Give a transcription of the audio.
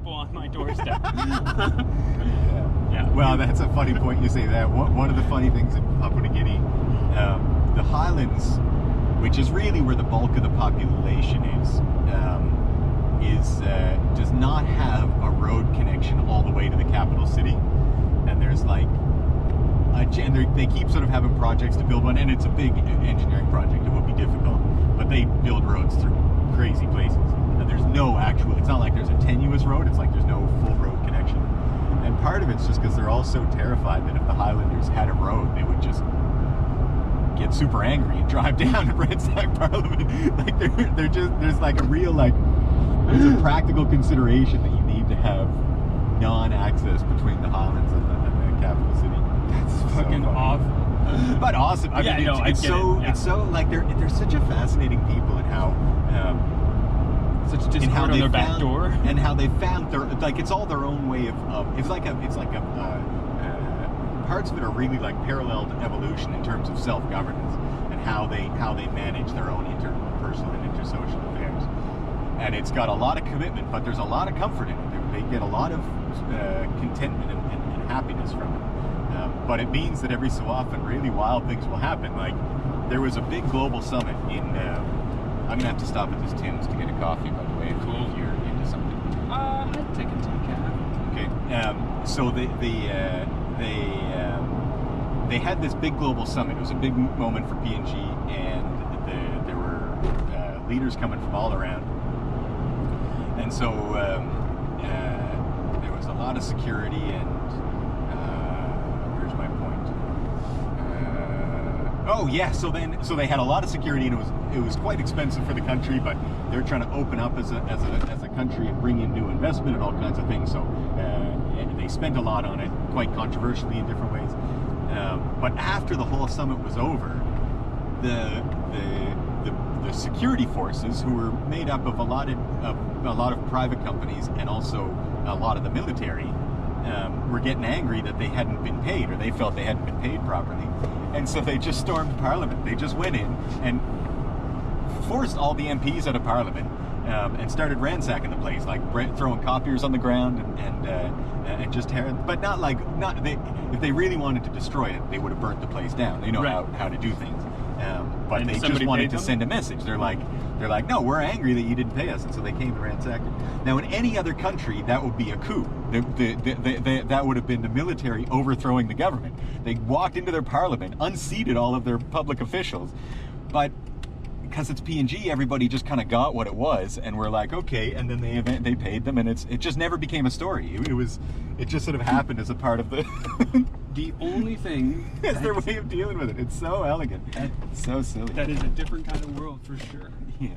people on my doorstep. Yeah. Well, that's a funny point you say that. One of the funny things in Papua New Guinea, the highlands, which is really where the bulk of the population is does not have a road connection all the way to the capital city. And there's like, they keep sort of having projects to build one, and it's a big engineering project. It would be difficult, but they build roads through crazy places. And there's no actual, it's not like there's a tenuous road, it's like there's no full road connection. And part of it's just because they're all so terrified that if the Highlanders had a road, they would just get super angry and drive down to ransack Parliament. Like they're just, there's like a real there's a practical consideration that you need to have non-access between the Highlands and the capital city. That's fucking awful. But awesome. I mean, it's so like they're such a fascinating people, and how such discord on their back door, and how they found their, like, it's all their own way of it's like parts of it are really like parallel to evolution in terms of self-governance and how they manage their own interpersonal and intersocial affairs. And it's got a lot of commitment, but there's a lot of comfort in it. They get a lot of contentment and happiness from it. But it means that every so often really wild things will happen. Like, there was a big global summit in I'm gonna have to stop at this Tim's to get a coffee, by the way, if you're into something. I'd take a decaf. Okay. So they had this big global summit. It was a big moment for PNG, and there were leaders coming from all around. And so there was a lot of security, and where's my point? Oh yeah, so they had a lot of security, and it was quite expensive for the country, but they're trying to open up as a country and bring in new investment and all kinds of things. So they spent a lot on it, quite controversially in different ways. But after the whole summit was over, the security forces, who were made up of a lot of private companies and also a lot of the military, were getting angry that they hadn't been paid, or they felt they hadn't been paid properly. And so they just stormed Parliament. They just went in and forced all the MPs out of Parliament, and started ransacking the place, like throwing copiers on the ground and just tearing. But if they really wanted to destroy it, they would have burnt the place down. They know how to do things. But they just wanted to send a message. They're like, no, we're angry that you didn't pay us, and so they came and ransacked it. Now, in any other country, that would be a coup. That would have been the military overthrowing the government. They walked into their parliament, unseated all of their public officials, but because it's PNG, everybody just kind of got what it was, and we're like, okay, and then they paid them, and it just never became a story. It just sort of happened as a part of the. The only thing is their way of dealing with it. It's so elegant. It's so silly. That is a different kind of world for sure. Yeah.